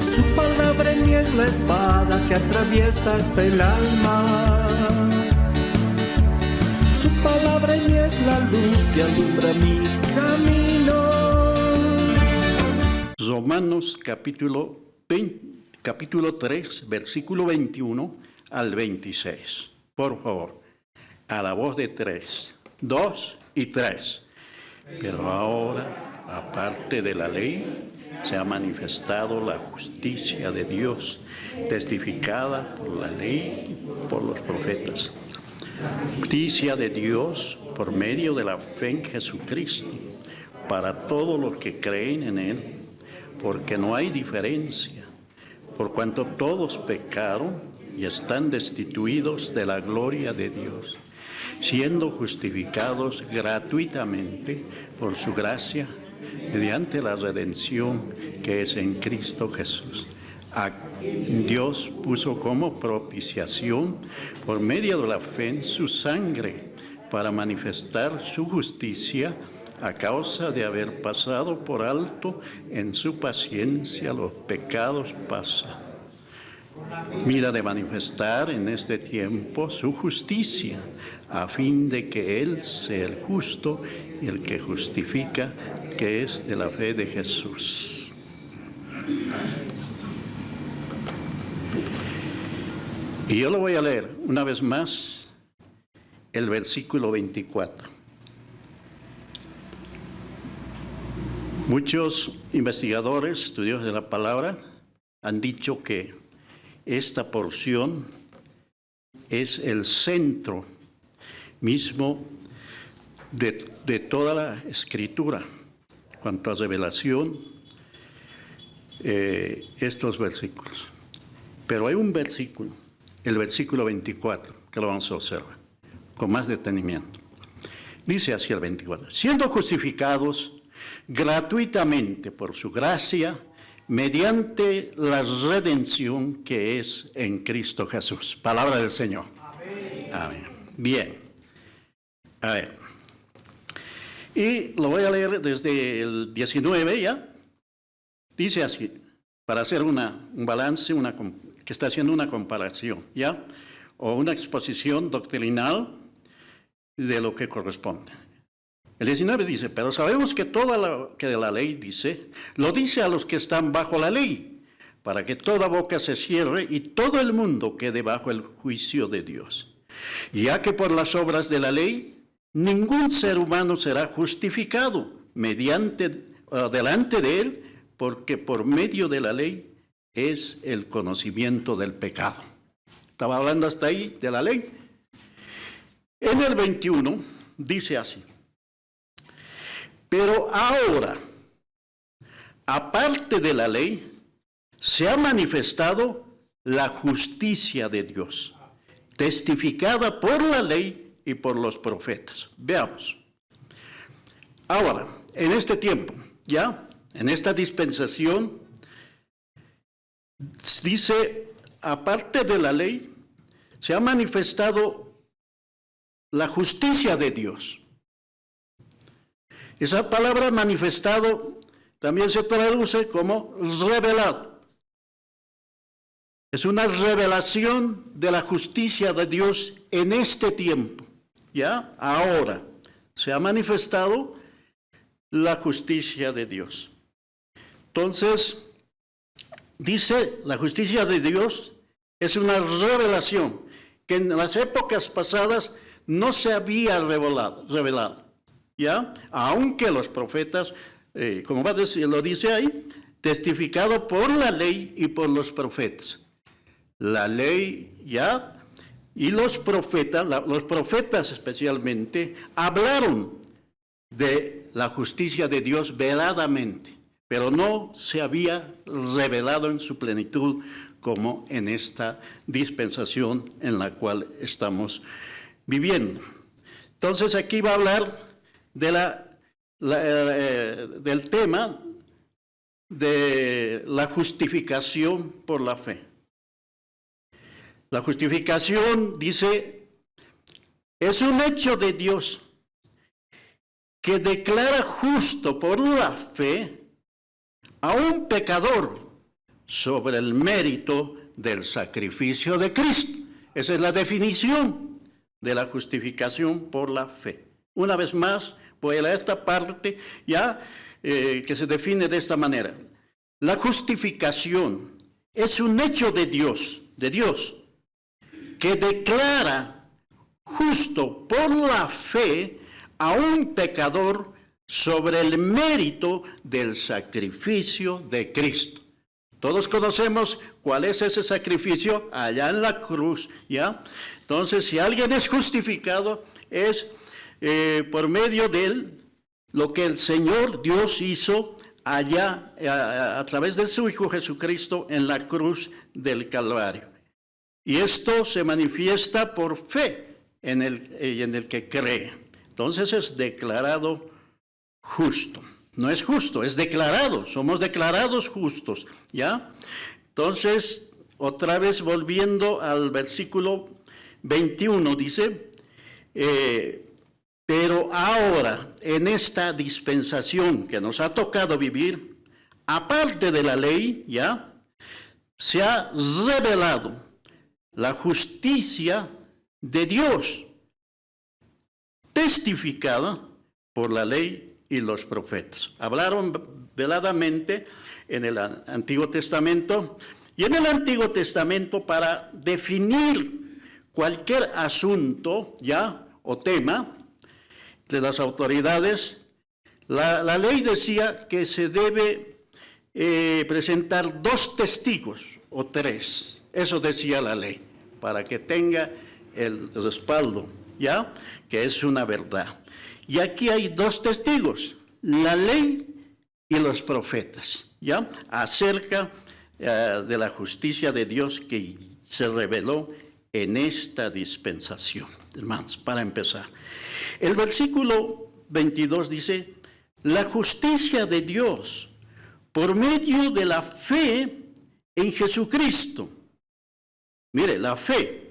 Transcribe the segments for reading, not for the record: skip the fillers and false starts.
Su palabra en mí es la espada que atraviesa hasta el alma. Su palabra en mí es la luz que alumbra mi camino. Romanos capítulo 3, versículo 21 al 26. Por favor, a la voz de 3, 2 y 3. Pero ahora, aparte de la ley, se ha manifestado la justicia de Dios, testificada por la ley y por los profetas. Justicia de Dios por medio de la fe en Jesucristo, para todos los que creen en Él, porque no hay diferencia, por cuanto todos pecaron y están destituidos de la gloria de Dios, siendo justificados gratuitamente por su gracia, mediante la redención que es en Cristo Jesús. Dios puso como propiciación por medio de la fe en su sangre para manifestar su justicia a causa de haber pasado por alto en su paciencia los pecados pasados. Mira de manifestar en este tiempo su justicia, a fin de que Él sea el justo y el que justifica, que es de la fe de Jesús. Y yo lo voy a leer una vez más, el versículo 24. Muchos investigadores, estudiosos de la palabra, han dicho que esta porción es el centro mismo de toda la Escritura, cuanto a revelación, estos versículos. Pero hay un versículo, el versículo 24, que lo vamos a observar con más detenimiento. Dice así el 24: siendo justificados gratuitamente por su gracia, mediante la redención que es en Cristo Jesús. Palabra del Señor. Amén. Amén. Bien. A ver. Y lo voy a leer desde el 19 ya. Dice así, para hacer un balance, que está haciendo una comparación, ¿ya? O una exposición doctrinal de lo que corresponde. El 19 dice: pero sabemos que todo lo que de la ley dice, lo dice a los que están bajo la ley, para que toda boca se cierre y todo el mundo quede bajo el juicio de Dios. Ya que por las obras de la ley, ningún ser humano será justificado delante de Él, porque por medio de la ley es el conocimiento del pecado. Estaba hablando hasta ahí de la ley. En el 21 dice así: pero ahora, aparte de la ley, se ha manifestado la justicia de Dios, testificada por la ley y por los profetas. Veamos. Ahora, en este tiempo, ya, en esta dispensación, dice, aparte de la ley, se ha manifestado la justicia de Dios. Esa palabra manifestado también se traduce como revelado. Es una revelación de la justicia de Dios en este tiempo. ¿Ya? Ahora se ha manifestado la justicia de Dios. Entonces, dice, la justicia de Dios es una revelación que en las épocas pasadas no se había revelado. ¿Ya? Aunque los profetas, como lo dice ahí, testificado por la ley y por los profetas. La ley, ¿ya? Y los profetas especialmente, hablaron de la justicia de Dios veladamente, pero no se había revelado en su plenitud como en esta dispensación en la cual estamos viviendo. Entonces aquí va a hablar del tema de la justificación por la fe. La justificación, dice, es un hecho de Dios que declara justo por la fe a un pecador sobre el mérito del sacrificio de Cristo. Esa es la definición de la justificación por la fe. Una vez más, voy a leer esta parte ya que se define de esta manera. La justificación es un hecho de Dios, que declara justo por la fe a un pecador sobre el mérito del sacrificio de Cristo. Todos conocemos cuál es ese sacrificio allá en la cruz, ¿ya? Entonces, si alguien es justificado, es por medio de lo que el Señor Dios hizo allá a través de su Hijo Jesucristo en la cruz del Calvario. Y esto se manifiesta por fe en el que cree. Entonces es declarado justo. No es justo, es declarado. Somos declarados justos, ¿ya? Entonces, otra vez volviendo al versículo 21, dice, pero ahora, en esta dispensación que nos ha tocado vivir, aparte de la ley, ¿ya? Se ha revelado la justicia de Dios, testificada por la ley y los profetas. Hablaron veladamente en el Antiguo Testamento, y en el Antiguo Testamento, para definir cualquier asunto, ¿ya? O tema de las autoridades, la ley decía que se debe presentar 2 testigos o 3. Eso decía la ley, para que tenga el respaldo, ¿ya? Que es una verdad. Y aquí hay 2 testigos, la ley y los profetas, ¿ya? Acerca de la justicia de Dios que se reveló en esta dispensación. Hermanos, para empezar, el versículo 22 dice, la justicia de Dios por medio de la fe en Jesucristo. Mire, la fe,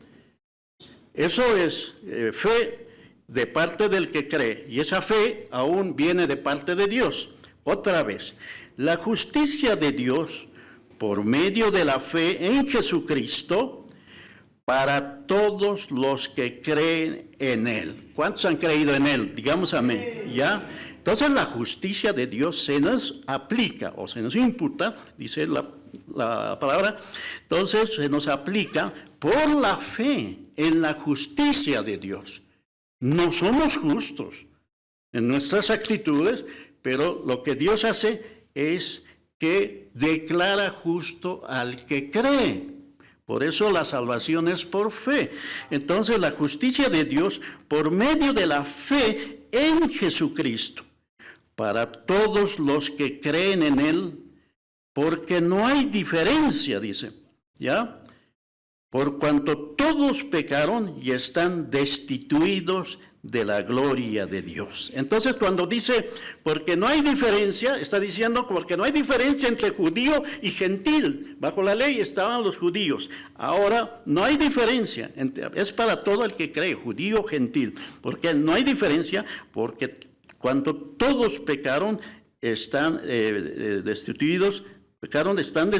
eso es fe de parte del que cree, y esa fe aún viene de parte de Dios. Otra vez, la justicia de Dios por medio de la fe en Jesucristo para todos los que creen en Él. ¿Cuántos han creído en Él? Digamos amén, ¿ya? Entonces la justicia de Dios se nos aplica o se nos imputa, dice la palabra, entonces se nos aplica por la fe en la justicia de Dios. No somos justos en nuestras actitudes, pero lo que Dios hace es que declara justo al que cree. Por eso la salvación es por fe. Entonces la justicia de Dios por medio de la fe en Jesucristo, para todos los que creen en Él, porque no hay diferencia, dice, ¿ya? Por cuanto todos pecaron y están destituidos de la gloria de Dios. Entonces, cuando dice, porque no hay diferencia, está diciendo porque no hay diferencia entre judío y gentil. Bajo la ley estaban los judíos. Ahora no hay diferencia, es para todo el que cree, judío o gentil. Porque no hay diferencia, porque cuando todos pecaron, están destituidos, están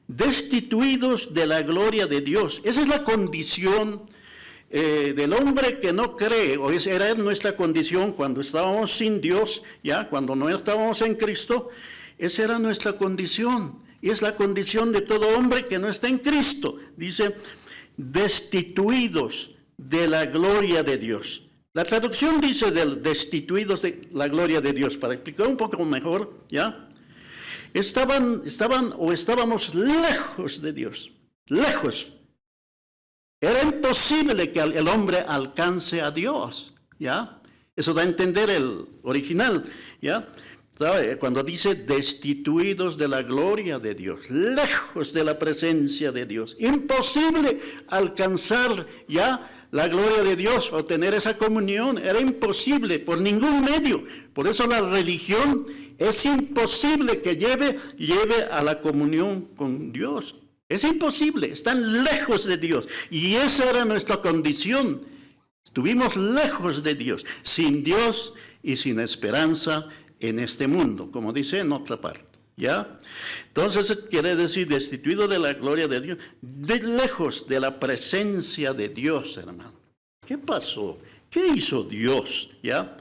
destituidos de la gloria de Dios. Esa es la condición del hombre que no cree, o esa era nuestra condición cuando estábamos sin Dios, ya cuando no estábamos en Cristo. Esa era nuestra condición, y es la condición de todo hombre que no está en Cristo. Dice, destituidos de la gloria de Dios. La traducción dice destituidos de la gloria de Dios, para explicar un poco mejor, ¿ya? Estábamos lejos de Dios, lejos. Era imposible que el hombre alcance a Dios, ¿ya? Eso da a entender el original, ¿ya? Cuando dice destituidos de la gloria de Dios, lejos de la presencia de Dios, imposible alcanzar ya la gloria de Dios o tener esa comunión, era imposible por ningún medio. Por eso la religión es imposible que lleve a la comunión con Dios. Es imposible, están lejos de Dios. Y esa era nuestra condición. Estuvimos lejos de Dios, sin Dios y sin esperanza en este mundo, como dice en otra parte, ¿Ya? Entonces quiere decir destituido de la gloria de Dios, lejos de la presencia de Dios, hermano. ¿Qué pasó? ¿Qué hizo Dios? ¿Ya?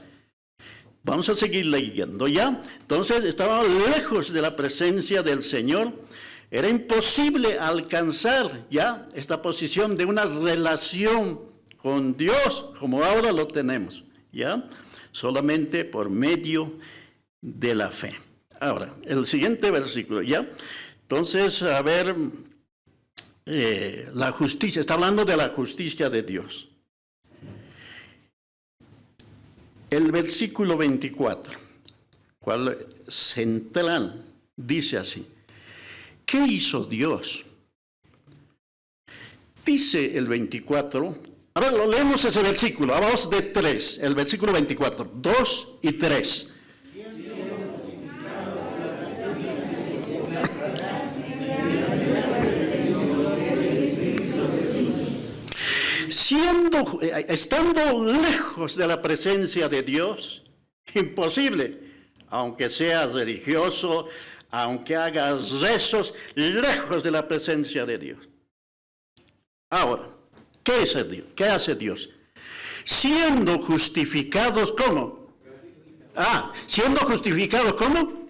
Vamos a seguir leyendo, ¿ya? Entonces estaban lejos de la presencia del Señor. Era imposible alcanzar, ¿ya?, esta posición de una relación con Dios como ahora lo tenemos, ¿ya? Solamente por medio de la fe. Ahora, el siguiente versículo, ¿ya? Entonces, a ver, la justicia, está hablando de la justicia de Dios. El versículo 24, cual central, dice así: ¿qué hizo Dios? Dice el 24, a ver, lo leemos ese versículo, a voz de 3, el versículo 24, 2 y 3. Estando lejos de la presencia de Dios, imposible, aunque seas religioso, aunque hagas rezos, lejos de la presencia de Dios. Ahora, ¿qué es Dios? ¿Qué hace Dios? Siendo justificados, ¿cómo? Siendo justificados, ¿cómo?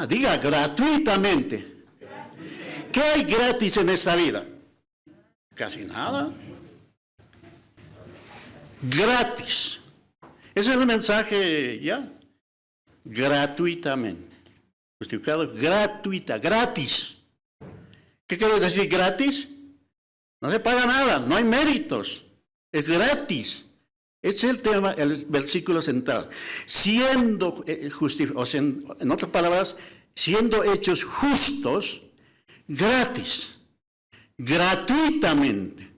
Diga gratuitamente. ¿Qué hay gratis en esta vida? Casi nada. Gratis. Ese es el mensaje, ¿ya? Gratuitamente. Justificado gratuita, gratis. ¿Qué quiere decir gratis? No se paga nada, no hay méritos. Es gratis. Ese es el tema, el versículo central. Siendo justificados, en otras palabras, siendo hechos justos, gratis. Gratuitamente,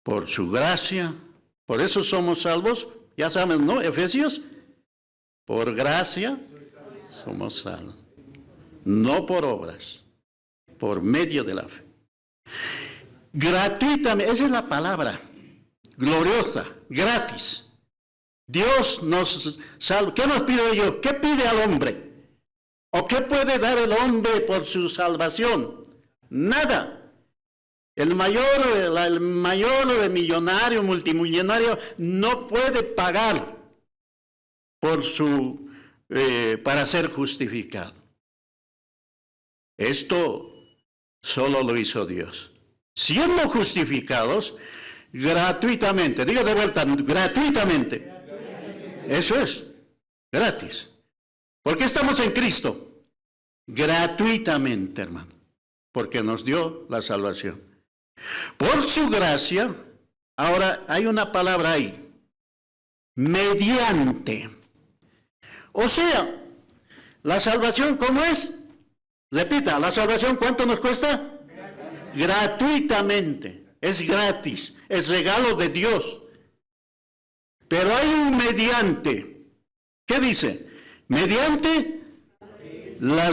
por su gracia, por eso somos salvos, ya saben, ¿no? Efesios, por gracia somos salvos, no por obras, por medio de la fe. Gratuitamente, esa es la palabra, gloriosa, gratis. Dios nos salva. ¿Qué nos pide Dios? ¿Qué pide al hombre? ¿O qué puede dar el hombre por su salvación? Nada. El mayor millonario, multimillonario, no puede pagar por para ser justificado. Esto solo lo hizo Dios. Siendo justificados gratuitamente. Diga de vuelta, gratuitamente. Eso es, gratis. ¿Por qué estamos en Cristo? Gratuitamente, hermano. Porque nos dio la salvación. Por su gracia, ahora hay una palabra ahí, mediante. O sea, la salvación, ¿cómo es? Repita, la salvación, ¿cuánto nos cuesta? Gratuitamente, es gratis, es regalo de Dios. Pero hay un mediante. ¿Qué dice? Mediante la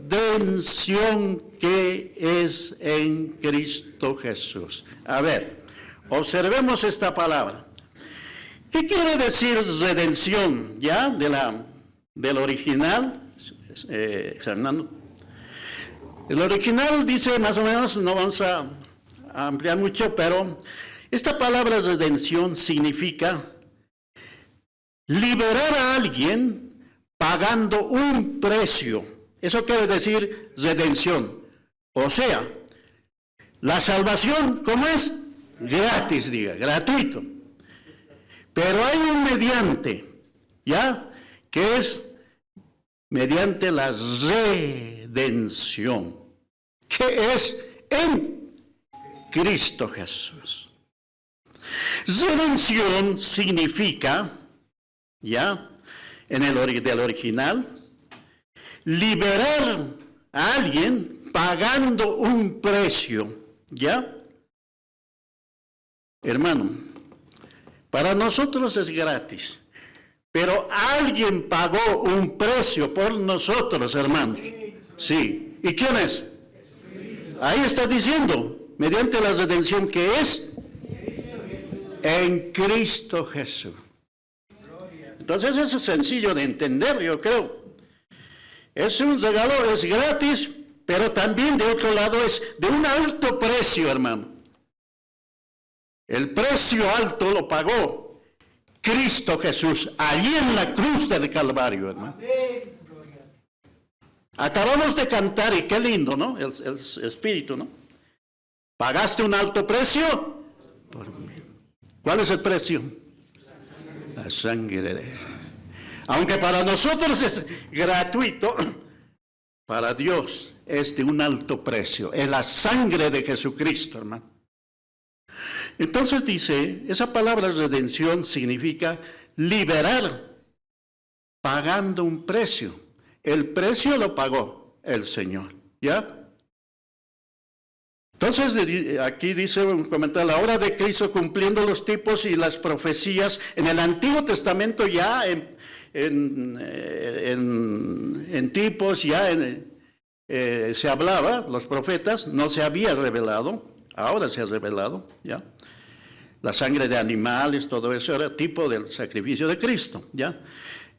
redención que es en Cristo Jesús. A ver, observemos esta palabra. ¿Qué quiere decir redención? ¿Ya? Del original, Fernando. El original dice más o menos, no vamos a ampliar mucho, pero esta palabra redención significa liberar a alguien pagando un precio. Eso quiere decir redención. O sea, la salvación, ¿cómo es? Gratis, diga, gratuito. Pero hay un mediante, ¿ya? Que es mediante la redención, que es en Cristo Jesús. Redención significa, ¿ya? Del original, liberar a alguien pagando un precio, ¿ya? Hermano, para nosotros es gratis, pero alguien pagó un precio por nosotros, hermanos. Sí. ¿Y quién es? Ahí está diciendo, mediante la redención que es en Cristo Jesús. Entonces eso es sencillo de entender, yo creo. Es un regalo, es gratis, pero también de otro lado es de un alto precio, hermano. El precio alto lo pagó Cristo Jesús, allí en la cruz del Calvario, hermano. Acabamos de cantar, y qué lindo, ¿no? El Espíritu, ¿no? ¿Pagaste un alto precio? Por mí. ¿Cuál es el precio? La sangre de Él. Aunque para nosotros es gratuito, para Dios es de un alto precio. Es la sangre de Jesucristo, hermano. Entonces dice, esa palabra redención significa liberar, pagando un precio. El precio lo pagó el Señor, ¿ya? Entonces aquí dice un comentario, la obra de Cristo cumpliendo los tipos y las profecías. En el Antiguo Testamento ya en tipos ya se hablaba, los profetas, no se había revelado, ahora se ha revelado, ¿ya? La sangre de animales, todo eso era tipo del sacrificio de Cristo, ¿ya?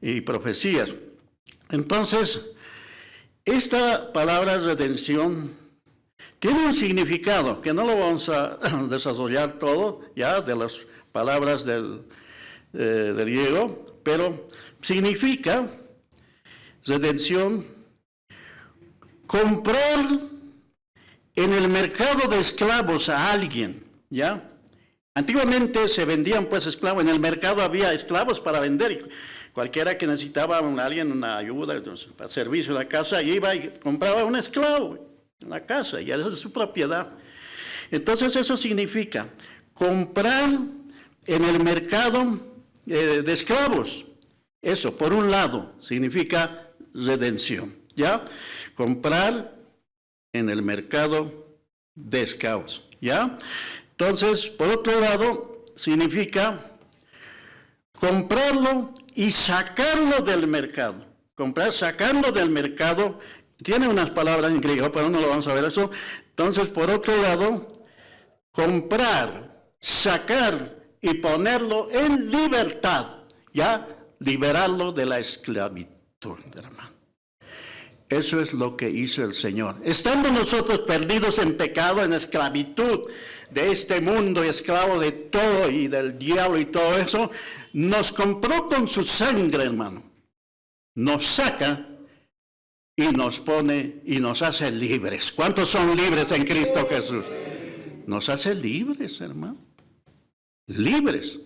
Y profecías. Entonces, esta palabra redención tiene un significado que no lo vamos a desarrollar todo, ya, de las palabras del griego, pero significa redención, comprar en el mercado de esclavos a alguien, ¿ya? Antiguamente se vendían pues esclavos, en el mercado había esclavos para vender. Cualquiera que necesitaba a alguien una ayuda, entonces, para servicio en la casa, iba y compraba un esclavo en la casa, y era de su propiedad. Entonces eso significa comprar en el mercado de esclavos. Eso, por un lado, significa redención, ¿ya? Comprar en el mercado de esclavos, ¿ya? Entonces, por otro lado, significa comprarlo y sacarlo del mercado. Comprar, sacarlo del mercado, tiene unas palabras en griego, pero no lo vamos a ver eso. Entonces, por otro lado, comprar, sacar y ponerlo en libertad, ya liberarlo de la esclavitud, hermano. Eso es lo que hizo el Señor. Estando nosotros perdidos en pecado, en esclavitud de este mundo, esclavo de todo y del diablo y todo eso, nos compró con su sangre, hermano. Nos saca y nos pone y nos hace libres. ¿Cuántos son libres en Cristo Jesús? Nos hace libres, hermano. Libres.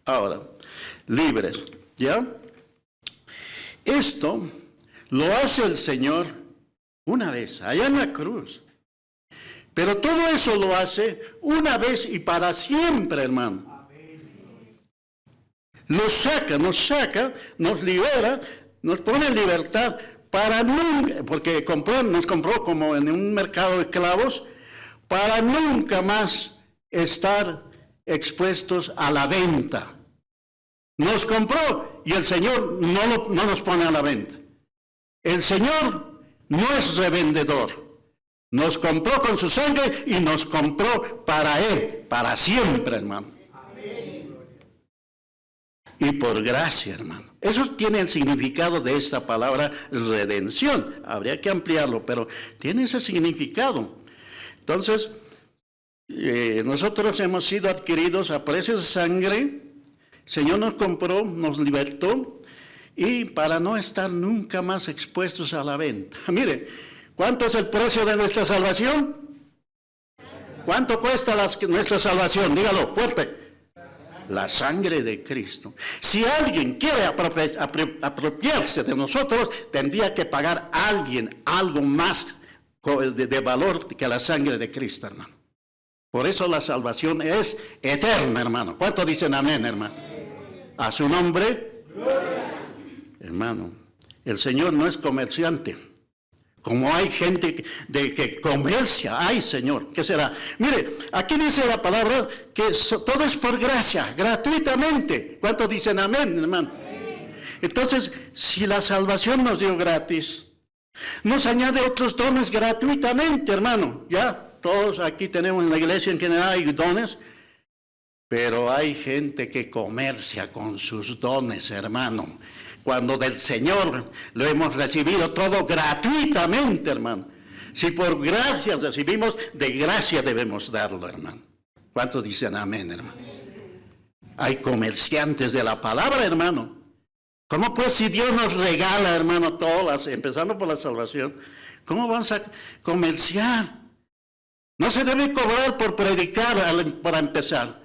Ahora, libres, ¿ya? Esto lo hace el Señor una vez, allá en la cruz. Pero todo eso lo hace una vez y para siempre, hermano. Nos saca, nos libera, nos pone en libertad para nunca, porque nos compró como en un mercado de esclavos, para nunca más estar expuestos a la venta. Nos compró y el Señor no nos pone a la venta. El Señor no es revendedor. Nos compró con su sangre y nos compró para Él, para siempre, hermano. Y por gracia, hermano. Eso tiene el significado de esta palabra redención. Habría que ampliarlo, pero tiene ese significado. Entonces, nosotros hemos sido adquiridos a precio de sangre. El Señor nos compró, nos libertó, y para no estar nunca más expuestos a la venta. Mire, ¿cuánto es el precio de nuestra salvación? ¿Cuánto cuesta nuestra salvación? Dígalo fuerte. La sangre de Cristo. Si alguien quiere apropiarse de nosotros, tendría que pagar a alguien algo más de valor que la sangre de Cristo, hermano. Por eso la salvación es eterna, hermano. ¿Cuánto dicen amén, hermano? A su nombre. Hermano, el Señor no es comerciante. Como hay gente que comercia, ay Señor, ¿qué será? Mire, aquí dice la palabra que todo es por gracia, gratuitamente. ¿Cuántos dicen amén, hermano? Entonces, si la salvación nos dio gratis, nos añade otros dones gratuitamente, hermano. Ya, todos aquí tenemos en la iglesia en general hay dones. Pero hay gente que comercia con sus dones, hermano. Cuando del Señor lo hemos recibido todo gratuitamente, hermano. Si por gracia recibimos, de gracia debemos darlo, hermano. ¿Cuántos dicen amén, hermano? Hay comerciantes de la palabra, hermano. ¿Cómo pues si Dios nos regala, hermano, todas, empezando por la salvación, cómo vamos a comerciar? No se debe cobrar por predicar para empezar.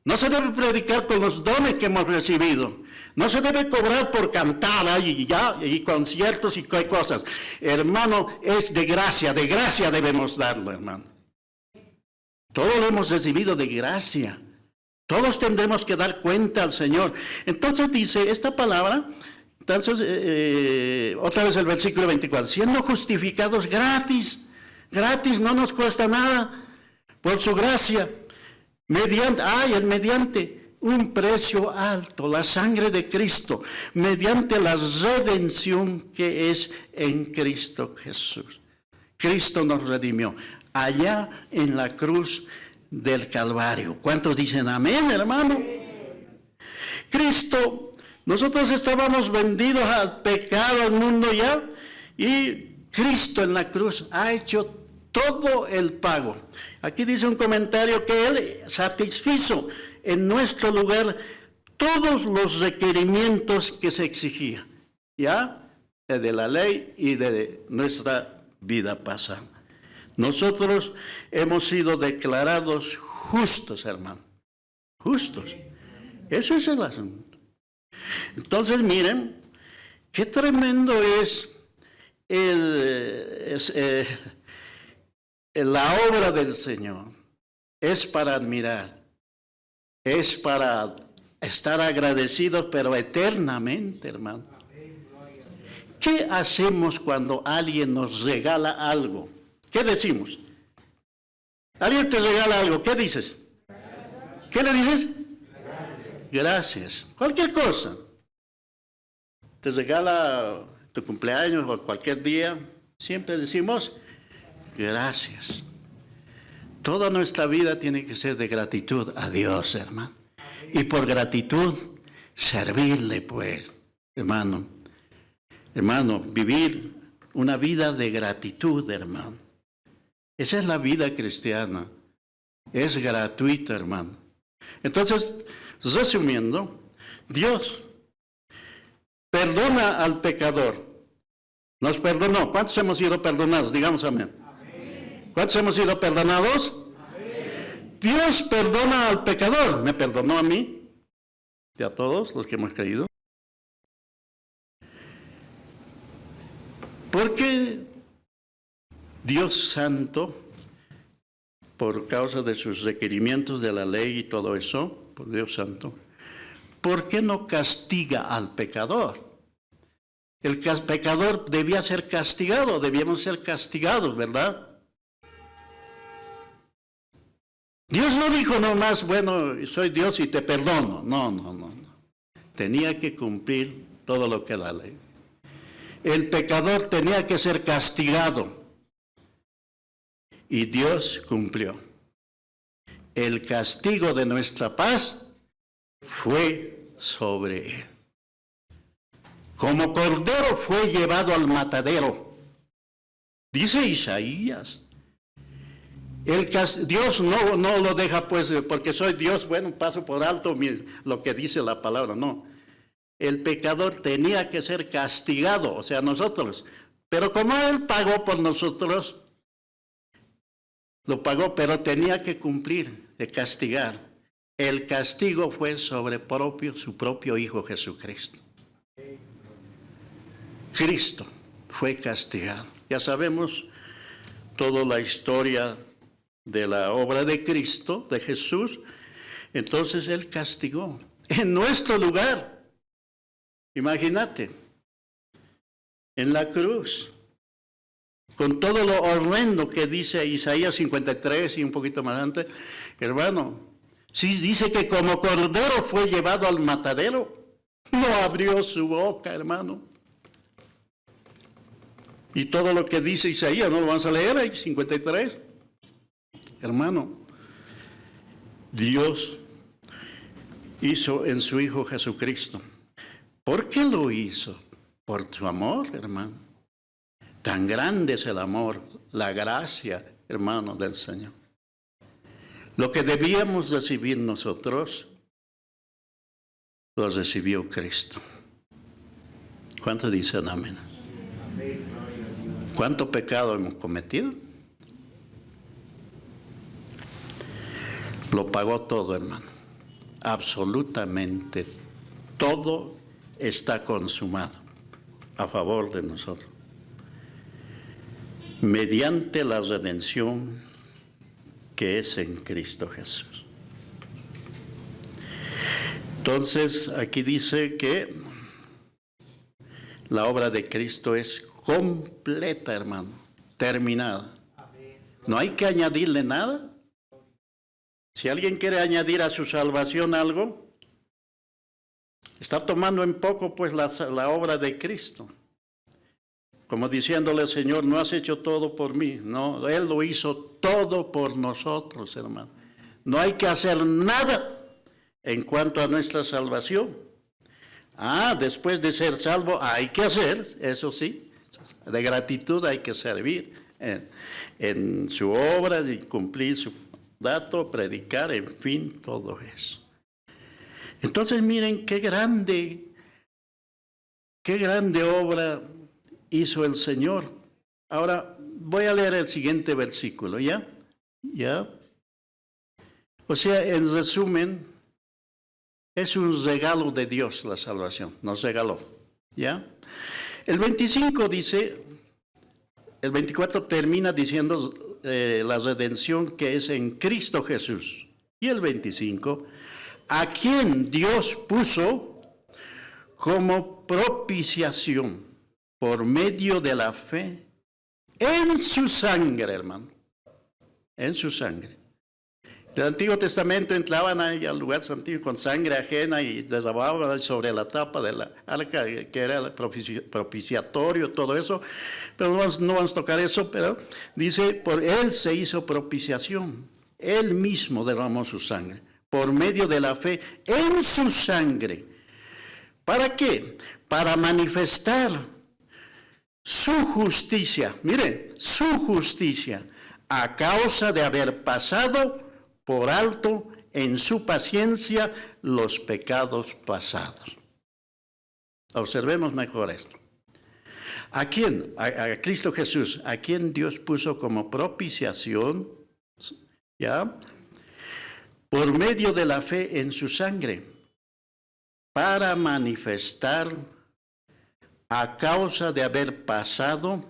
No se debe predicar con los dones que hemos recibido. No se debe cobrar por cantar y conciertos y cosas. Hermano, es de gracia debemos darlo, hermano. Todo lo hemos recibido de gracia. Todos tendremos que dar cuenta al Señor. Entonces dice esta palabra, entonces otra vez el versículo 24, siendo justificados gratis, no nos cuesta nada, por su gracia, mediante un precio alto, la sangre de Cristo, mediante la redención que es en Cristo Jesús. Cristo nos redimió allá en la cruz del Calvario. ¿Cuántos dicen amén, hermano? Cristo, nosotros estábamos vendidos al pecado, al mundo ya, y Cristo en la cruz ha hecho todo el pago. Aquí dice un comentario que Él satisfizo en nuestro lugar todos los requerimientos que se exigía, ¿ya? De la ley y de nuestra vida pasada. Nosotros hemos sido declarados justos, hermano. Justos. Eso es el asunto. Entonces, miren, qué tremendo es la obra del Señor. Es para admirar. Es para estar agradecidos, pero eternamente, hermano. ¿Qué hacemos cuando alguien nos regala algo? ¿Qué decimos? Alguien te regala algo, ¿qué dices? ¿Qué le dices? Gracias. Cualquier cosa. Te regala tu cumpleaños o cualquier día, siempre decimos gracias. Toda nuestra vida tiene que ser de gratitud a Dios, hermano. Y por gratitud, servirle, pues, hermano. Hermano, vivir una vida de gratitud, hermano. Esa es la vida cristiana. Es gratuita, hermano. Entonces, resumiendo, Dios perdona al pecador. Nos perdonó. ¿Cuántos hemos sido perdonados? Digamos amén. ¿Cuántos hemos sido perdonados? Amén. Dios perdona al pecador. Me perdonó a mí y a todos los que hemos creído. Porque Dios Santo, por causa de sus requerimientos de la ley y todo eso, por Dios Santo, ¿por qué no castiga al pecador? El pecador debía ser castigado, debíamos ser castigados, ¿verdad? Dios no dijo nomás, bueno, soy Dios y te perdono. No. Tenía que cumplir todo lo que la ley. El pecador tenía que ser castigado. Y Dios cumplió. El castigo de nuestra paz fue sobre él. Como cordero fue llevado al matadero. Dice Isaías. Dios no lo deja pues porque soy Dios, bueno, paso por alto lo que dice la palabra, no. El pecador tenía que ser castigado, o sea, nosotros. Pero como Él pagó por nosotros, lo pagó, pero tenía que cumplir, de castigar. El castigo fue sobre su propio Hijo Jesucristo. Cristo fue castigado. Ya sabemos toda la historia de la obra de Cristo, de Jesús. Entonces Él castigó en nuestro lugar. Imagínate, en la cruz, con todo lo horrendo que dice Isaías 53 y un poquito más antes, hermano, sí dice que como cordero fue llevado al matadero, no abrió su boca, hermano. Y todo lo que dice Isaías, ¿no lo vamos a leer ahí? 53. Hermano, Dios hizo en su Hijo Jesucristo. ¿Por qué lo hizo? Por su amor, hermano. Tan grande es el amor, la gracia, hermano, del Señor. Lo que debíamos recibir nosotros, lo recibió Cristo. ¿Cuántos dicen amén? ¿Cuánto pecado hemos cometido? Lo pagó todo, hermano. Absolutamente todo está consumado a favor de nosotros. Mediante la redención que es en Cristo Jesús. Entonces, aquí dice que la obra de Cristo es completa, hermano, terminada. No hay que añadirle nada. Si alguien quiere añadir a su salvación algo, está tomando en poco pues la obra de Cristo. Como diciéndole, Señor, no has hecho todo por mí. No, Él lo hizo todo por nosotros, hermano. No hay que hacer nada en cuanto a nuestra salvación. Después de ser salvo hay que hacer, eso sí, de gratitud hay que servir en su obra y cumplir su dato, predicar, en fin, todo eso. Entonces miren qué grande obra hizo el Señor. Ahora voy a leer el siguiente versículo, ¿ya? O sea, en resumen, es un regalo de Dios la salvación, nos regaló, ¿ya? El 25 dice, el 24 termina diciendo la redención que es en Cristo Jesús. Y el 25, a quien Dios puso como propiciación por medio de la fe en su sangre, hermano, en su sangre. En el Antiguo Testamento entraban ahí al lugar santísimo con sangre ajena y derramaban sobre la tapa de la arca, que era el propiciatorio, todo eso. Pero no vamos a tocar eso, pero dice, por él se hizo propiciación. Él mismo derramó su sangre, por medio de la fe en su sangre. ¿Para qué? Para manifestar su justicia. Miren, su justicia, a causa de haber pasado por alto en su paciencia los pecados pasados. Observemos mejor esto. ¿A quién? A Cristo Jesús, a quien Dios puso como propiciación, ¿ya? Por medio de la fe en su sangre, para manifestar a causa de haber pasado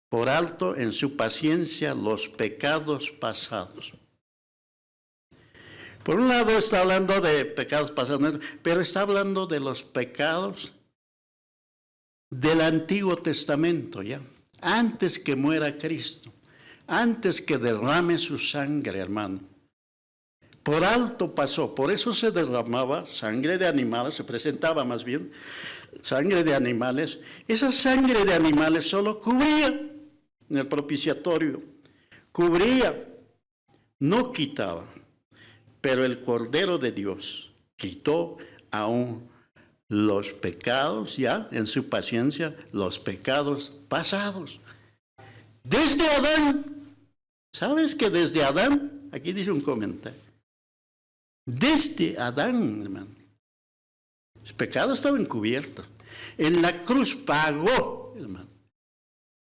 por alto en su paciencia los pecados pasados. Por un lado está hablando de pecados pasados, pero está hablando de los pecados del Antiguo Testamento, ¿ya? Antes que muera Cristo, antes que derrame su sangre, hermano. Por alto pasó, por eso se derramaba sangre de animales, se presentaba más bien sangre de animales. Esa sangre de animales solo cubría en el propiciatorio, cubría, no quitaba. Pero el Cordero de Dios quitó aún los pecados, ya en su paciencia, los pecados pasados. Desde Adán, ¿sabes que desde Adán? Aquí dice un comentario. Desde Adán, hermano, los pecados estaban cubiertos. En la cruz pagó, hermano,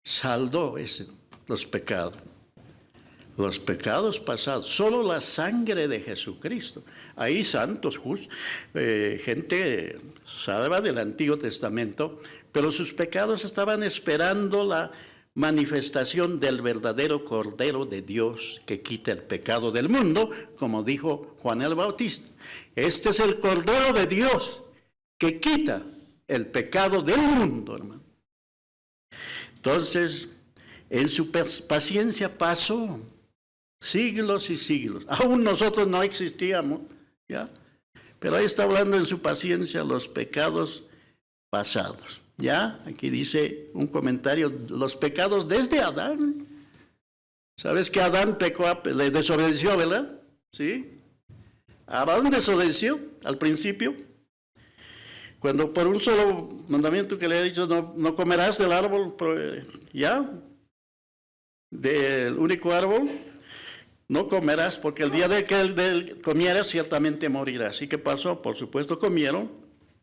saldó los pecados. Los pecados pasados, solo la sangre de Jesucristo. Ahí santos, gente salva del Antiguo Testamento, pero sus pecados estaban esperando la manifestación del verdadero Cordero de Dios que quita el pecado del mundo, como dijo Juan el Bautista. Este es el Cordero de Dios que quita el pecado del mundo, hermano. Entonces, en su paciencia pasó siglos y siglos. Aún nosotros no existíamos, ¿ya? Pero ahí está hablando en su paciencia los pecados pasados, ¿ya? Aquí dice un comentario, los pecados desde Adán. ¿Sabes que Adán pecó, le desobedeció, verdad? ¿Sí? Adán desobedeció al principio, cuando por un solo mandamiento que le ha dicho, no comerás del árbol, ya, del único árbol, no comerás, porque el día de que él comiera, ciertamente morirás. ¿Y qué pasó? Por supuesto comieron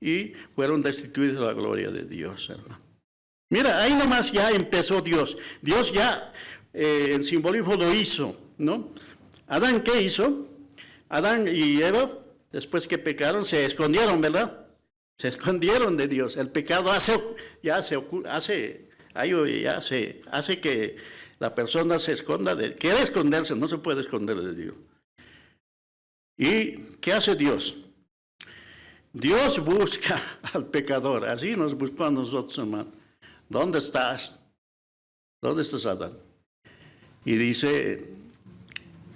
y fueron destituidos de la gloria de Dios, hermano. Mira, ahí nomás ya empezó Dios. Dios ya, el simbolismo lo hizo, ¿no? Adán, ¿qué hizo? Adán y Eva, después que pecaron, se escondieron, ¿verdad? Se escondieron de Dios. El pecado hace que la persona se esconda quiere esconderse, no se puede esconder de Dios. ¿Y qué hace Dios? Dios busca al pecador, así nos buscó a nosotros, hermano. ¿Dónde estás? ¿Dónde estás, Adán? Y dice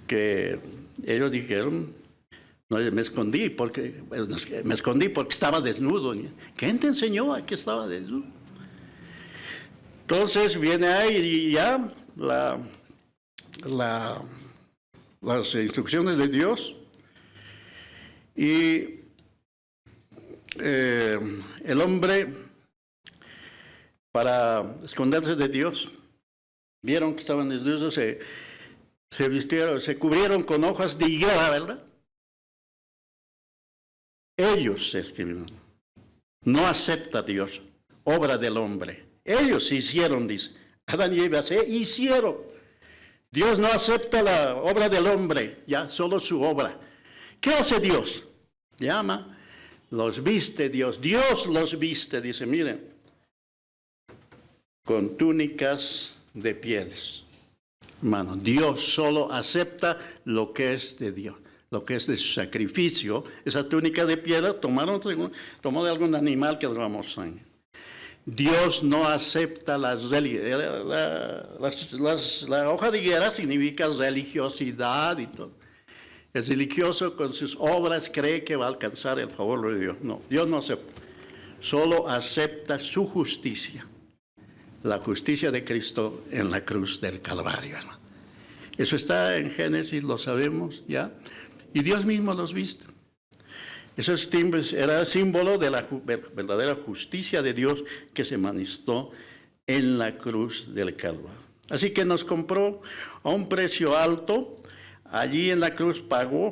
que ellos dijeron, no, me escondí porque estaba desnudo. ¿Quién te enseñó a que estaba desnudo? Entonces viene ahí y ya las instrucciones de Dios y el hombre, para esconderse de Dios, vieron que estaban desnudos, se vistieron, se cubrieron con hojas de higuera, ¿verdad? Ellos se escribieron. No acepta Dios, obra del hombre. Ellos hicieron, dice. Adán y Eva se hicieron. Dios no acepta la obra del hombre, ya, solo su obra. ¿Qué hace Dios? Llama, los viste Dios. Dios los viste, dice, miren, con túnicas de pieles. Hermano, Dios solo acepta lo que es de Dios, lo que es de su sacrificio. Esa túnica de piedra tomó de algún animal que derramó sangre. Dios no acepta la hoja de higuera significa religiosidad y todo. El religioso con sus obras cree que va a alcanzar el favor de Dios. No, Dios no acepta. Solo acepta su justicia. La justicia de Cristo en la cruz del Calvario, hermano. Eso está en Génesis, lo sabemos ya. Y Dios mismo los viste. Eso era el símbolo de la verdadera justicia de Dios que se manifestó en la cruz del Calvario. Así que nos compró a un precio alto. Allí en la cruz pagó.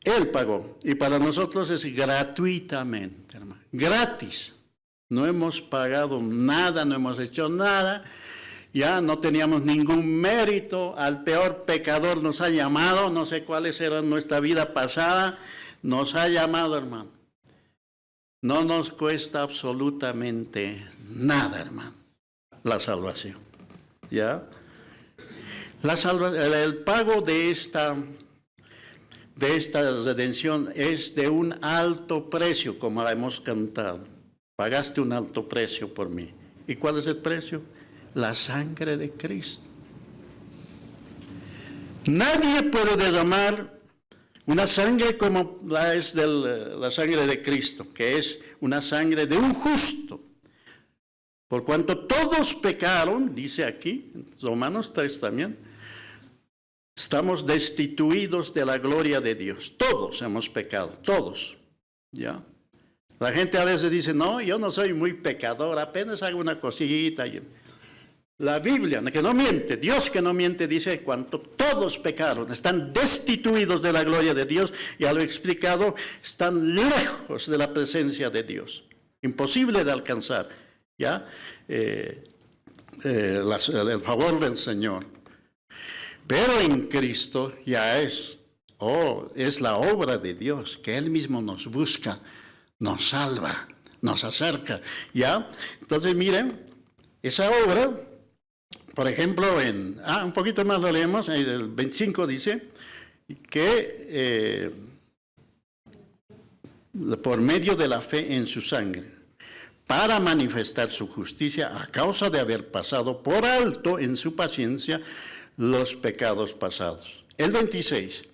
Él pagó. Y para nosotros es gratuitamente, hermano. Gratis. No hemos pagado nada, no hemos hecho nada. Ya no teníamos ningún mérito. Al peor pecador nos ha llamado. No sé cuáles eran nuestra vida pasada. Nos ha llamado, hermano. No nos cuesta absolutamente nada, hermano, la salvación. ¿Ya? El pago de esta redención es de un alto precio, como la hemos cantado. Pagaste un alto precio por mí. ¿Y cuál es el precio? La sangre de Cristo. Nadie puede derramar una sangre como la es la sangre de Cristo, que es una sangre de un justo. Por cuanto todos pecaron, dice aquí, en Romanos 3 también, estamos destituidos de la gloria de Dios. Todos hemos pecado, todos. ¿Ya? La gente a veces dice, no, yo no soy muy pecador, apenas hago una cosita. La Biblia, que no miente, Dios que no miente, dice, cuanto todos pecaron, están destituidos de la gloria de Dios, ya lo he explicado, están lejos de la presencia de Dios, imposible de alcanzar, ¿ya? El favor del Señor. Pero en Cristo ya es la obra de Dios, que Él mismo nos busca, nos salva, nos acerca, ¿ya? Entonces miren, esa obra, por ejemplo, un poquito más lo leemos, en el 25 dice que por medio de la fe en su sangre, para manifestar su justicia a causa de haber pasado por alto en su paciencia los pecados pasados. El 26,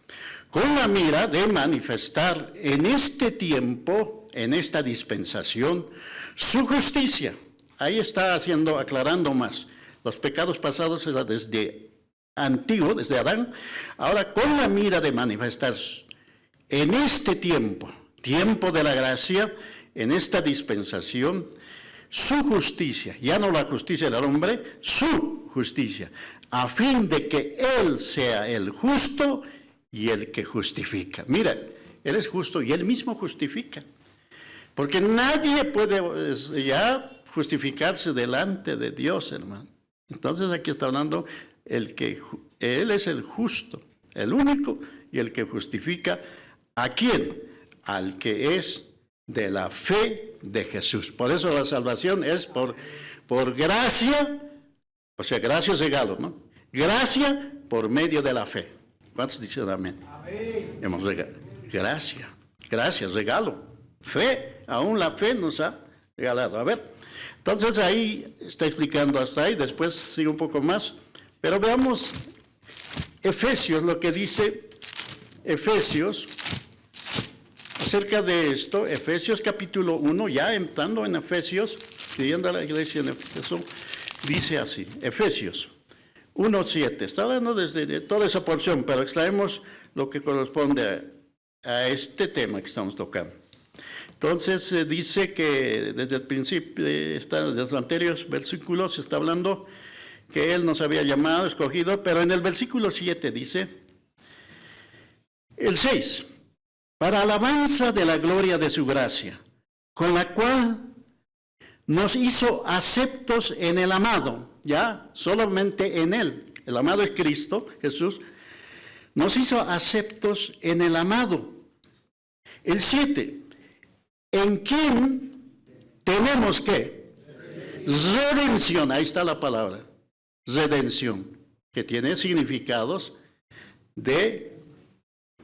con la mira de manifestar en este tiempo, en esta dispensación, su justicia. Ahí está aclarando más. Los pecados pasados eran desde antiguo, desde Adán. Ahora, con la mira de manifestar en este tiempo, tiempo de la gracia, en esta dispensación, su justicia, ya no la justicia del hombre, su justicia, a fin de que Él sea el justo y el que justifica. Mira, Él es justo y Él mismo justifica. Porque nadie puede ya justificarse delante de Dios, hermano. Entonces aquí está hablando Él es el justo, el único y el que justifica. ¿A quién? Al que es de la fe de Jesús. Por eso la salvación es por gracia, o sea, gracia es regalo, ¿no? Gracia por medio de la fe. ¿Cuántos dicen amén? Amén. Hemos gracia, regalo. Fe, aún la fe nos ha regalado. A ver, entonces ahí está explicando hasta ahí, después sigue un poco más. Pero veamos Efesios, lo que dice Efesios acerca de esto. Efesios capítulo 1, ya entrando en Efesios, pidiendo a la iglesia en Efesios, dice así, Efesios 1:7, está hablando desde toda esa porción, pero extraemos lo que corresponde a este tema que estamos tocando. Entonces dice que desde el principio, desde los anteriores versículos, se está hablando que Él nos había llamado, escogido, pero en el versículo 7 dice, el 6, para alabanza de la gloria de su gracia, con la cual nos hizo aceptos en el amado, ya, solamente en Él, el amado es Cristo, Jesús, nos hizo aceptos en el amado. El 7, en quien tenemos ¿qué? Redención, ahí está la palabra, redención, que tiene significados de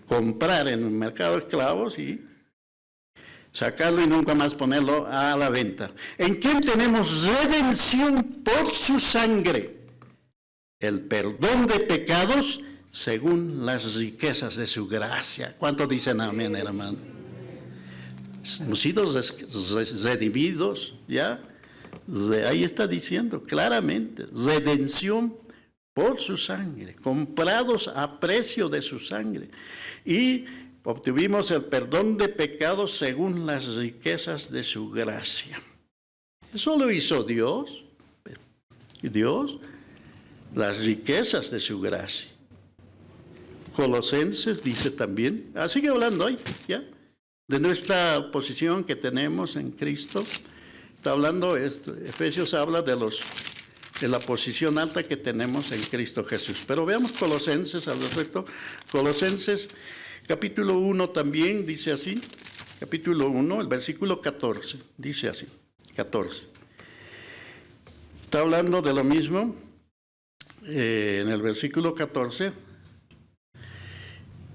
comprar en el mercado de esclavos y sacarlo y nunca más ponerlo a la venta. ¿En quién tenemos redención por su sangre? El perdón de pecados según las riquezas de su gracia. ¿Cuántos dicen amén, hermano? Hemos sido redimidos, ¿ya? Ahí está diciendo claramente, redención por su sangre, comprados a precio de su sangre. Y obtuvimos el perdón de pecados según las riquezas de su gracia. Eso lo hizo Dios. Dios, las riquezas de su gracia. Colosenses dice también, sigue hablando ahí, ¿ya? De nuestra posición que tenemos en Cristo. Está hablando, Efesios habla de la posición alta que tenemos en Cristo Jesús. Pero veamos Colosenses al respecto. Colosenses capítulo 1 también dice así, capítulo 1, el versículo 14, dice así, 14. Está hablando de lo mismo, en el versículo 14,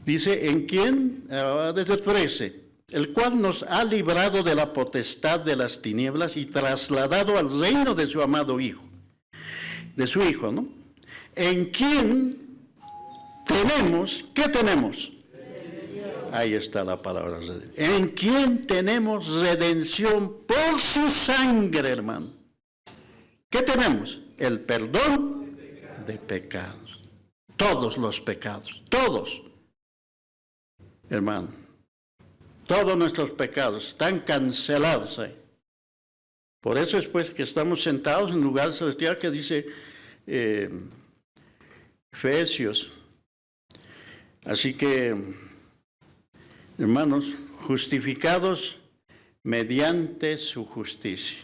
dice, en quien, desde 13, el cual nos ha librado de la potestad de las tinieblas y trasladado al reino de su amado Hijo, de su Hijo, ¿no? En quien tenemos, ¿qué tenemos? Ahí está la palabra. En quien tenemos redención por su sangre, hermano. ¿Qué tenemos? El perdón de pecados. Todos los pecados, todos. Hermano, todos nuestros pecados están cancelados ahí. Por eso es pues que estamos sentados en lugar celestial que dice Efesios. Así que, hermanos, justificados mediante su justicia.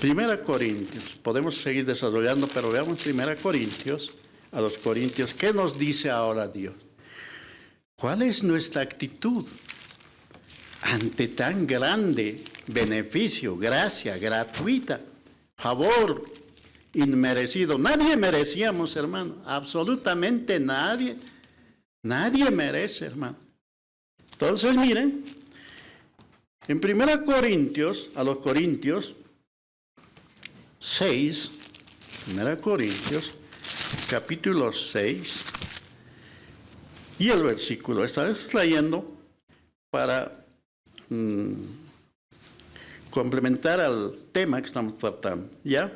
Primera Corintios, podemos seguir desarrollando, pero veamos Primera Corintios, a los Corintios, ¿qué nos dice ahora Dios? ¿Cuál es nuestra actitud ante tan grande beneficio, gracia gratuita, favor inmerecido? Nadie merecíamos, hermano, absolutamente nadie. Nadie merece, hermano. Entonces, miren, en 1 Corintios, a los Corintios 6, 1 Corintios, capítulo 6, y el versículo, esta vez leyendo para complementar al tema que estamos tratando, ¿ya?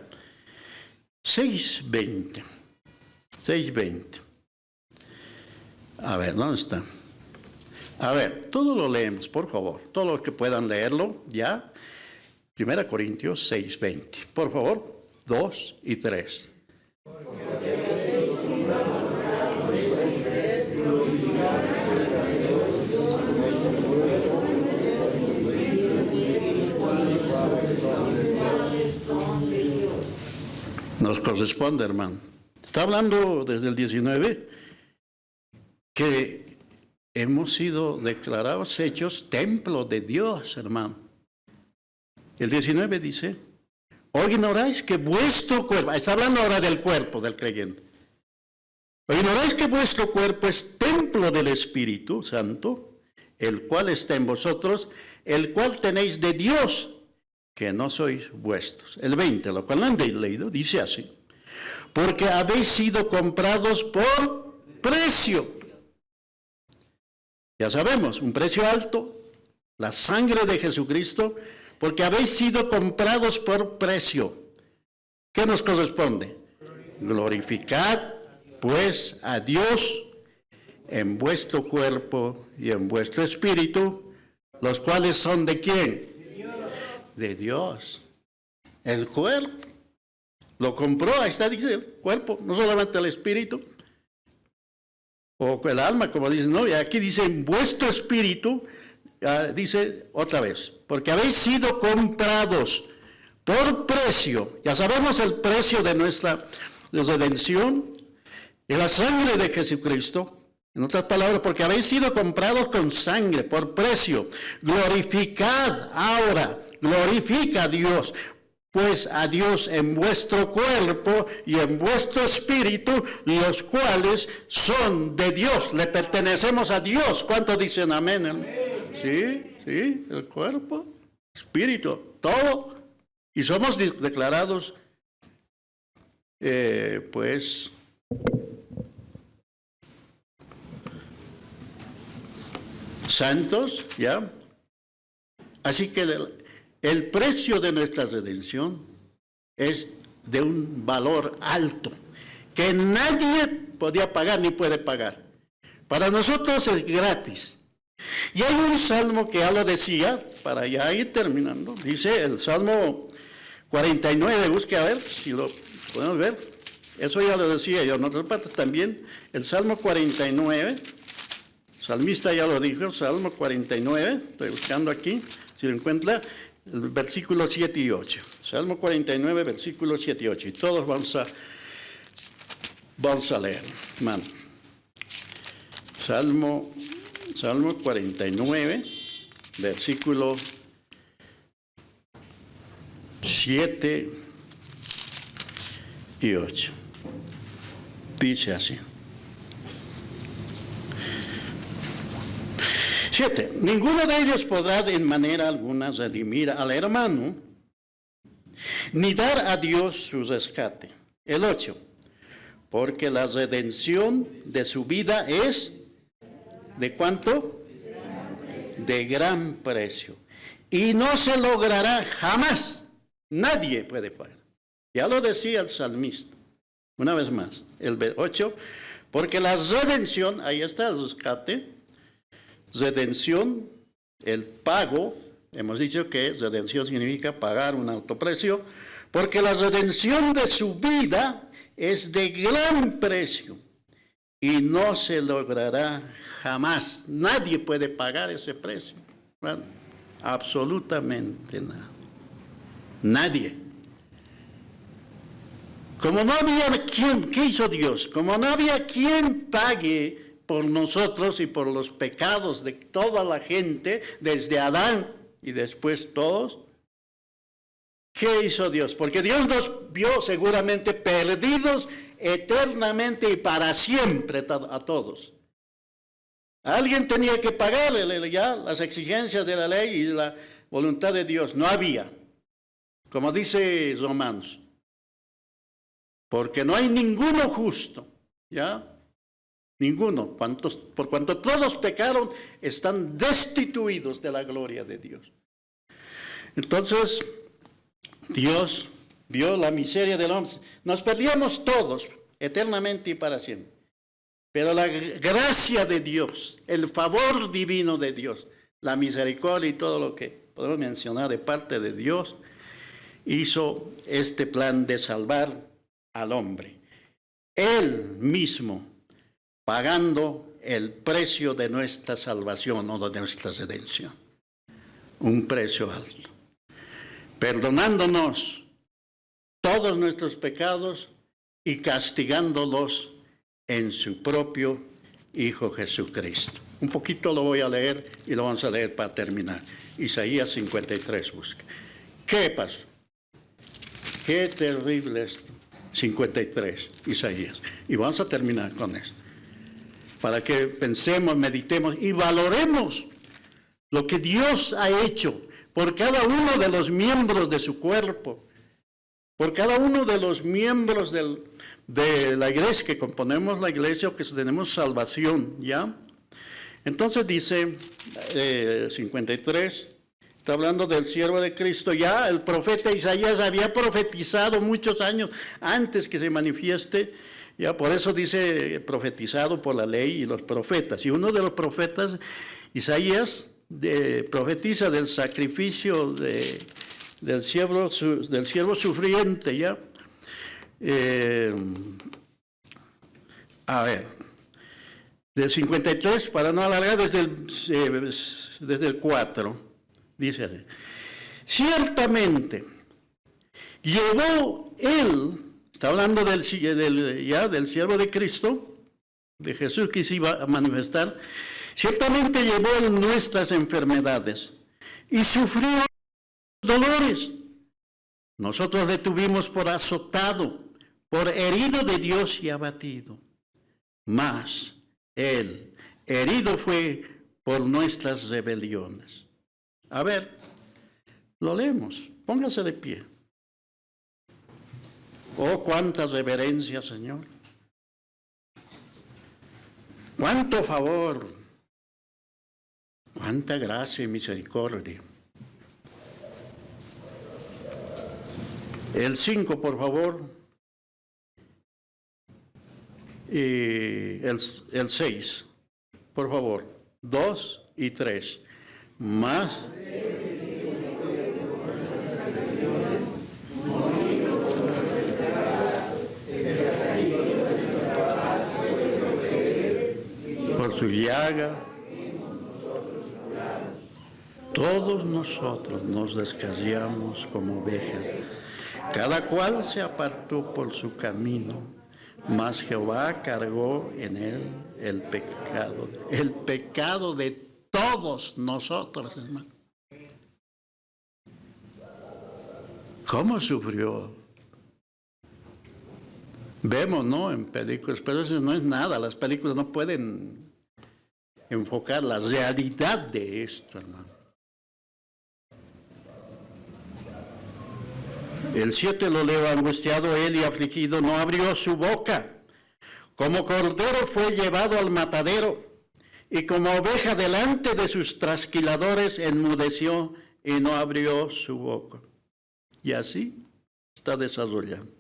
6:20. A ver, ¿dónde está? A ver, todo lo leemos, por favor. Todos los que puedan leerlo, ¿ya? 1 Corintios 6:20. Por favor, 2 y 3. Nos corresponde, hermano. Está hablando desde el 19 que hemos sido declarados hechos templo de Dios, hermano. El 19 dice, ¿o ignoráis que vuestro cuerpo, está hablando ahora del cuerpo del creyente, ¿o ignoráis que vuestro cuerpo es templo del Espíritu Santo, el cual está en vosotros, el cual tenéis de Dios, que no sois vuestros? El 20, lo cual han leído, dice así, porque habéis sido comprados por precio. Ya sabemos, un precio alto, la sangre de Jesucristo, porque habéis sido comprados por precio. ¿Qué nos corresponde? Glorificad, pues, a Dios en vuestro cuerpo y en vuestro espíritu, los cuales son ¿de quién? De Dios. El cuerpo. Lo compró, ahí está, dice el cuerpo, no solamente el espíritu. O el alma, como dicen, ¿no? Y aquí dice, en vuestro espíritu, dice otra vez, porque habéis sido comprados por precio. Ya sabemos el precio de nuestra redención, de la sangre de Jesucristo. En otras palabras, porque habéis sido comprados con sangre, por precio. Glorificad ahora, glorifica a Dios. Pues a Dios en vuestro cuerpo y en vuestro espíritu, los cuales son de Dios, le pertenecemos a Dios. ¿Cuántos dicen amén? Amén. Sí, el cuerpo, espíritu, todo. Y somos declarados, pues, santos, ¿ya? Así que el precio de nuestra redención es de un valor alto, que nadie podía pagar ni puede pagar. Para nosotros es gratis. Y hay un salmo que ya lo decía, para ya ir terminando, dice el Salmo 49, busque a ver si lo podemos ver. Eso ya lo decía yo, en otras partes también, el Salmo 49, el salmista ya lo dijo, Salmo 49, estoy buscando aquí, si lo encuentra, el versículo 7 y 8. Salmo 49, versículos 7 y 8. Y todos vamos a leer, hermano. Salmo 49, versículo 7 y 8. Dice así. 7. Ninguno de ellos podrá en manera alguna redimir al hermano, ni dar a Dios su rescate. El 8. Porque la redención de su vida es, ¿de cuánto? De gran precio. Y no se logrará jamás. Nadie puede pagar. Ya lo decía el salmista. Una vez más, el 8. Porque la redención, ahí está el rescate, redención, el pago, hemos dicho que redención significa pagar un alto precio, porque la redención de su vida es de gran precio y no se logrará jamás. Nadie puede pagar ese precio. ¿Verdad? Absolutamente nada. Nadie. Como no había quien, ¿qué hizo Dios? Como no había quien pague por nosotros y por los pecados de toda la gente, desde Adán y después todos, ¿qué hizo Dios? Porque Dios nos vio seguramente perdidos eternamente y para siempre a todos. Alguien tenía que pagarle ya las exigencias de la ley y la voluntad de Dios. No había. Como dice Romanos. Porque no hay ninguno justo. ¿Ya? Ninguno. Por cuanto todos pecaron, están destituidos de la gloria de Dios. Entonces, Dios vio la miseria del hombre. Nos perdíamos todos, eternamente y para siempre. Pero la gracia de Dios, el favor divino de Dios, la misericordia y todo lo que podemos mencionar de parte de Dios, hizo este plan de salvar al hombre. Él mismo pagando el precio de nuestra salvación o de nuestra redención. Un precio alto. Perdonándonos todos nuestros pecados y castigándolos en su propio Hijo Jesucristo. Un poquito lo voy a leer y lo vamos a leer para terminar. Isaías 53 busca. ¿Qué pasó? Qué terrible esto. 53, Isaías. Y vamos a terminar con esto. Para que pensemos, meditemos y valoremos lo que Dios ha hecho por cada uno de los miembros de su cuerpo, por cada uno de los miembros de la iglesia, que componemos la iglesia o que tenemos salvación, ¿ya? Entonces dice 53, está hablando del siervo de Cristo. Ya el profeta Isaías había profetizado muchos años antes que se manifieste. Ya por eso dice profetizado por la ley y los profetas. Y uno de los profetas, Isaías, profetiza del sacrificio del siervo sufriente, ¿ya? A ver, del 53, para no alargar, desde el 4, dice así: ciertamente llevó él, está hablando del siervo de Cristo, de Jesús que se iba a manifestar, ciertamente llevó él nuestras enfermedades y sufrió dolores. Nosotros le tuvimos por azotado, por herido de Dios y abatido. Mas él herido fue por nuestras rebeliones. A ver, lo leemos. Póngase de pie. Oh, cuánta reverencia, Señor. Cuánto favor. Cuánta gracia y misericordia. El 5, por favor. Y el 6, por favor. 2 y 3. Más. Por su llaga, todos nosotros nos descarriamos como ovejas. Cada cual se apartó por su camino, mas Jehová cargó en él el pecado de todos nosotros, hermano. ¿Cómo sufrió? Vemos, ¿no?, en películas, pero eso no es nada. Las películas no pueden enfocar la realidad de esto, hermano. El 7 lo leo: angustiado él y afligido, no abrió su boca. Como cordero fue llevado al matadero, y como oveja delante de sus trasquiladores enmudeció y no abrió su boca. Y así está desarrollando.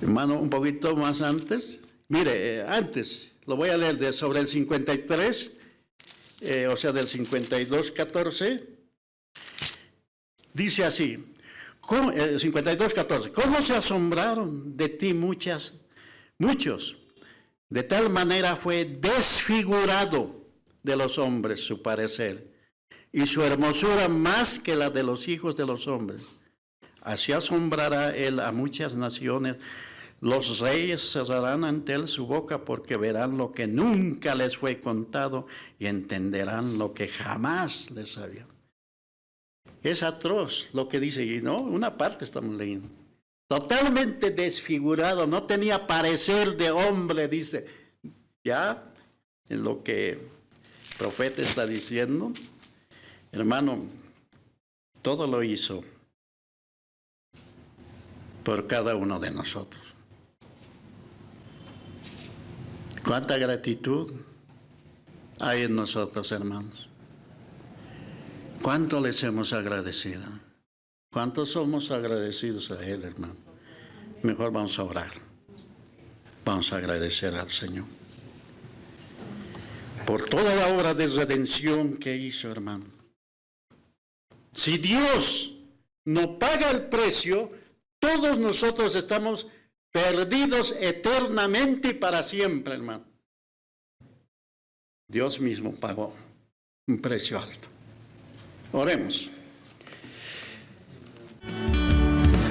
Hermano, un poquito más antes. Mire, antes, lo voy a leer sobre el 53, o sea, del 52:14. Dice así, 52:14, ¿cómo se asombraron de ti muchos? De tal manera fue desfigurado de los hombres su parecer, y su hermosura más que la de los hijos de los hombres. Así asombrará él a muchas naciones. Los reyes cerrarán ante él su boca, porque verán lo que nunca les fue contado y entenderán lo que jamás les había. Es atroz lo que dice, y no, una parte estamos leyendo. Totalmente desfigurado, no tenía parecer de hombre, dice. Ya, en lo que el profeta está diciendo, hermano, todo lo hizo por cada uno de nosotros. ¿Cuánta gratitud hay en nosotros, hermanos? ¿Cuánto les hemos agradecido? ¿Cuántos somos agradecidos a Él, hermano? Mejor vamos a orar. Vamos a agradecer al Señor por toda la obra de redención que hizo, hermano. Si Dios no paga el precio, todos nosotros estamos perdidos eternamente y para siempre, hermano. Dios mismo pagó un precio alto. Oremos.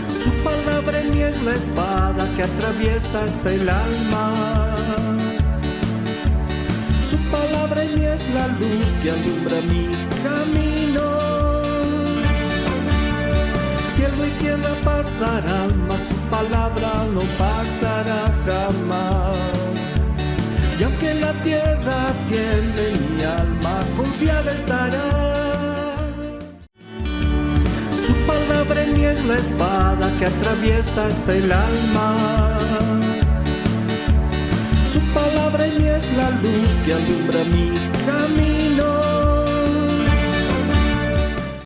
Su palabra en mí es la espada que atraviesa hasta el alma. Su palabra en mí es la luz que alumbra mi camino. Cielo y tierra pasarán, mas su palabra no pasará jamás. Y aunque la tierra tiemble, mi alma confiada estará. Su palabra en mí es la espada que atraviesa hasta el alma. Su palabra en mí es la luz que alumbra mi camino.